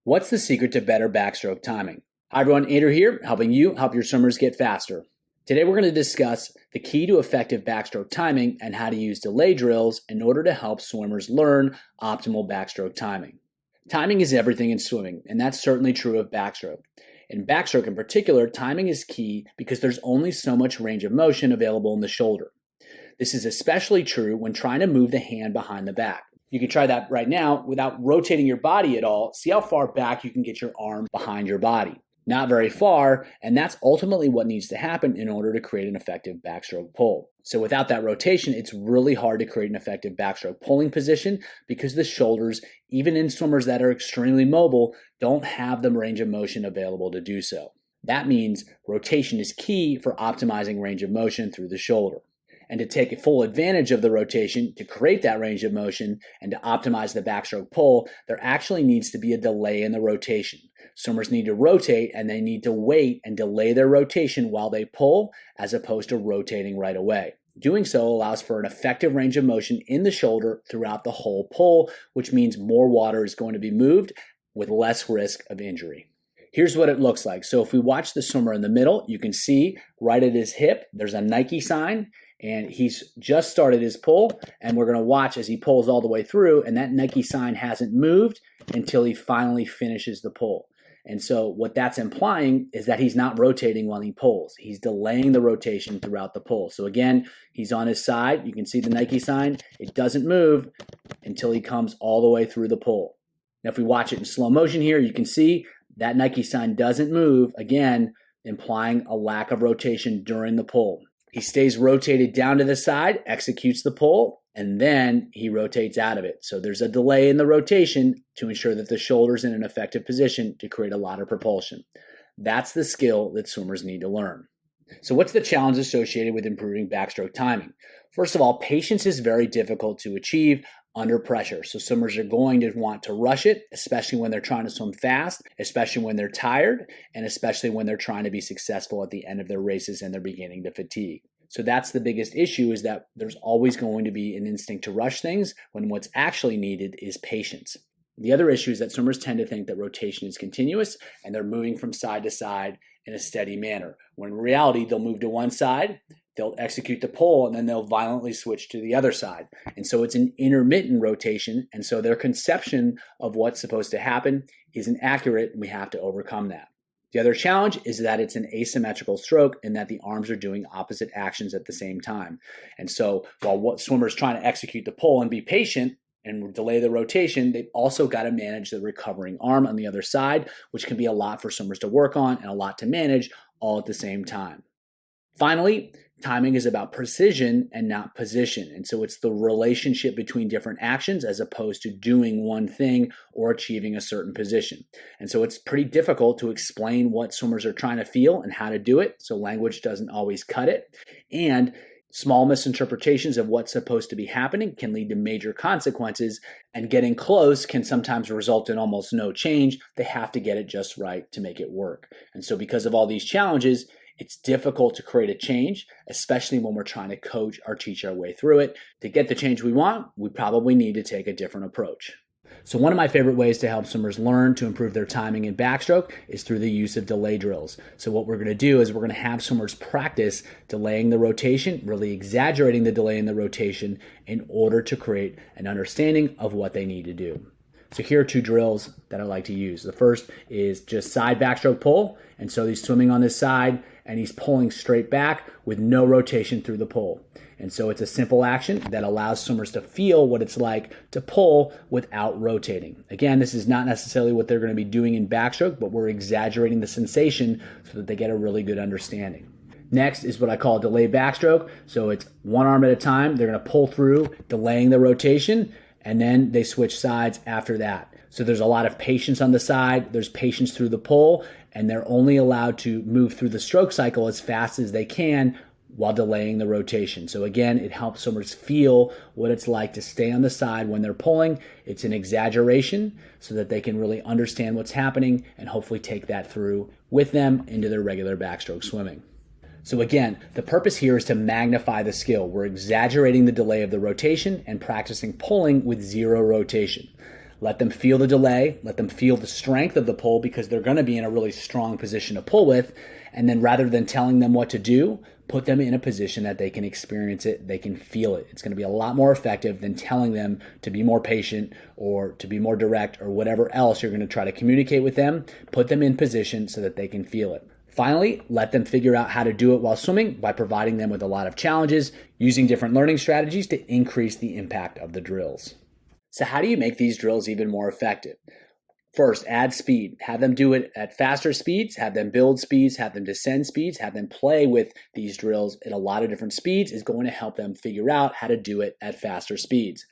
What's the secret to better backstroke timing? Hi everyone, Andrew here, helping you help your swimmers get faster. Today we're going to discuss the key to effective backstroke timing and how to use delay drills in order to help swimmers learn optimal backstroke timing. Timing is everything in swimming, and that's certainly true of backstroke. In backstroke in particular, timing is key because there's only so much range of motion available in the shoulder. This is especially true when trying to move the hand behind the back. You can try that right now without rotating your body at all. See how far back you can get your arm behind your body. Not very far, and that's ultimately what needs to happen in order to create an effective backstroke pull. So without that rotation, it's really hard to create an effective backstroke pulling position because the shoulders, even in swimmers that are extremely mobile, don't have the range of motion available to do so. That means rotation is key for optimizing range of motion through the shoulder. And to take full advantage of the rotation, to create that range of motion and to optimize the backstroke pull, there actually needs to be a delay in the rotation. Swimmers need to rotate and they need to wait and delay their rotation while they pull as opposed to rotating right away. Doing so allows for an effective range of motion in the shoulder throughout the whole pull, which means more water is going to be moved with less risk of injury. Here's what it looks like. So if we watch the swimmer in the middle, you can see right at his hip, there's a Nike sign. And he's just started his pull, and we're going to watch as he pulls all the way through, and that Nike sign hasn't moved until he finally finishes the pull. And so what that's implying is that he's not rotating while he pulls. He's delaying the rotation throughout the pull. So again, he's on his side. You can see the Nike sign. It doesn't move until he comes all the way through the pull. Now, if we watch it in slow motion here, you can see that Nike sign doesn't move, again, implying a lack of rotation during the pull. He stays rotated down to the side, executes the pull, and then he rotates out of it. So there's a delay in the rotation to ensure that the shoulder's in an effective position to create a lot of propulsion. That's the skill that swimmers need to learn. So what's the challenge associated with improving backstroke timing? First of all, patience is very difficult to achieve under pressure. So swimmers are going to want to rush it, especially when they're trying to swim fast, especially when they're tired, and especially when they're trying to be successful at the end of their races and they're beginning to fatigue. So that's the biggest issue, is that there's always going to be an instinct to rush things when what's actually needed is patience. The other issue is that swimmers tend to think that rotation is continuous and they're moving from side to side in a steady manner, when in reality they'll move to one side, they'll execute the pull, and then they'll violently switch to the other side. And so it's an intermittent rotation, and so their conception of what's supposed to happen isn't accurate, and we have to overcome that. The other challenge is that it's an asymmetrical stroke and that the arms are doing opposite actions at the same time. And so while what swimmers trying to execute the pull and be patient and delay the rotation, they've also got to manage the recovering arm on the other side, which can be a lot for swimmers to work on and a lot to manage all at the same time. Finally, timing is about precision and not position. And so it's the relationship between different actions as opposed to doing one thing or achieving a certain position. And so it's pretty difficult to explain what swimmers are trying to feel and how to do it. So language doesn't always cut it. And small misinterpretations of what's supposed to be happening can lead to major consequences, and getting close can sometimes result in almost no change. They have to get it just right to make it work. And so because of all these challenges, it's difficult to create a change, especially when we're trying to coach or teach our way through it. To get the change we want, we probably need to take a different approach. So one of my favorite ways to help swimmers learn to improve their timing in backstroke is through the use of delay drills. So what we're going to do is we're going to have swimmers practice delaying the rotation, really exaggerating the delay in the rotation in order to create an understanding of what they need to do. So here are two drills that I like to use. The first is just side backstroke pull. And so he's swimming on this side and he's pulling straight back with no rotation through the pull. And so it's a simple action that allows swimmers to feel what it's like to pull without rotating. Again, this is not necessarily what they're going to be doing in backstroke, but we're exaggerating the sensation so that they get a really good understanding. Next is what I call delay backstroke. So it's one arm at a time. They're going to pull through, delaying the rotation, and then they switch sides after that. So there's a lot of patience on the side, there's patience through the pull, and they're only allowed to move through the stroke cycle as fast as they can while delaying the rotation. So again, it helps swimmers feel what it's like to stay on the side when they're pulling. It's an exaggeration so that they can really understand what's happening and hopefully take that through with them into their regular backstroke swimming. So again, the purpose here is to magnify the skill. We're exaggerating the delay of the rotation and practicing pulling with zero rotation. Let them feel the delay, let them feel the strength of the pull because they're going to be in a really strong position to pull with. And then rather than telling them what to do, put them in a position that they can experience it, they can feel it. It's going to be a lot more effective than telling them to be more patient or to be more direct or whatever else you're going to try to communicate with them. Put them in position so that they can feel it. Finally, let them figure out how to do it while swimming by providing them with a lot of challenges, using different learning strategies to increase the impact of the drills. So how do you make these drills even more effective? First, add speed. Have them do it at faster speeds, have them build speeds, have them descend speeds, have them play with these drills at a lot of different speeds is going to help them figure out how to do it at faster speeds.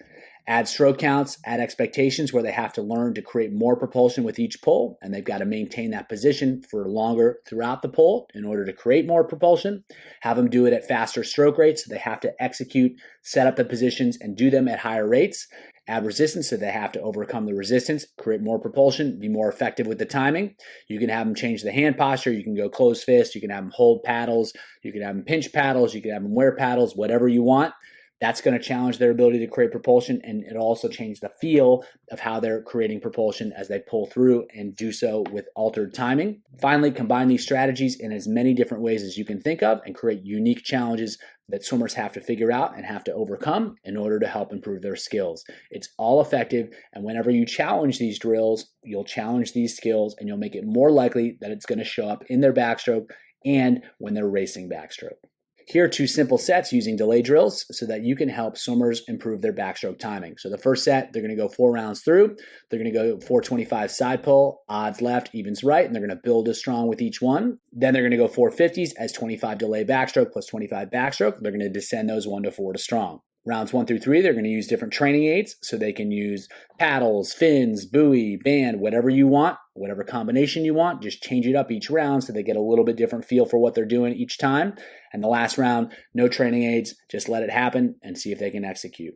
Add stroke counts, add expectations where they have to learn to create more propulsion with each pull, and they've got to maintain that position for longer throughout the pull in order to create more propulsion. Have them do it at faster stroke rates, so they have to execute, set up the positions, and do them at higher rates. Add resistance, so they have to overcome the resistance, create more propulsion, be more effective with the timing. You can have them change the hand posture. You can go closed fist. You can have them hold paddles. You can have them pinch paddles. You can have them wear paddles, whatever you want. That's going to challenge their ability to create propulsion, and it'll also change the feel of how they're creating propulsion as they pull through and do so with altered timing. Finally, combine these strategies in as many different ways as you can think of and create unique challenges that swimmers have to figure out and have to overcome in order to help improve their skills. It's all effective, and whenever you challenge these drills, you'll challenge these skills and you'll make it more likely that it's going to show up in their backstroke and when they're racing backstroke. Here are 2 simple sets using delay drills so that you can help swimmers improve their backstroke timing. So the first set, they're going to go 4 rounds through. They're going to go 425 side pull, odds left, evens right, and they're going to build a strong with each one. Then they're going to go 450s as 25 delay backstroke plus 25 backstroke. They're going to descend those 1 to 4 to strong. Rounds 1 through 3, they're going to use different training aids, so they can use paddles, fins, buoy, band, whatever you want, whatever combination you want. Just change it up each round so they get a little bit different feel for what they're doing each time. And the last round, no training aids, just let it happen and see if they can execute.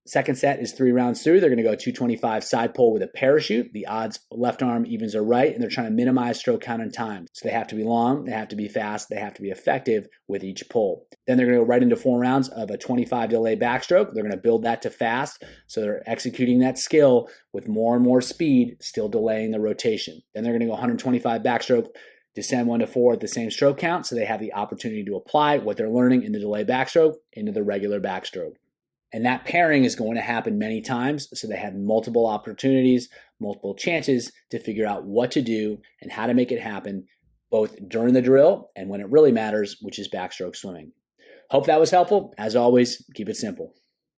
Second set is 3 rounds through. They're going to go 225 side pull with a parachute. The odds left arm, evens are right, and they're trying to minimize stroke count and time. So they have to be long, they have to be fast, they have to be effective with each pull. Then they're going to go right into 4 rounds of a 25 delay backstroke. They're going to build that to fast, so they're executing that skill with more and more speed, still delaying the rotation. Then they're going to go 125 backstroke, descend 1 to 4 at the same stroke count, so they have the opportunity to apply what they're learning in the delay backstroke into the regular backstroke. And that pairing is going to happen many times, so they have multiple opportunities, multiple chances to figure out what to do and how to make it happen, both during the drill and when it really matters, which is backstroke swimming. Hope that was helpful. As always, keep it simple.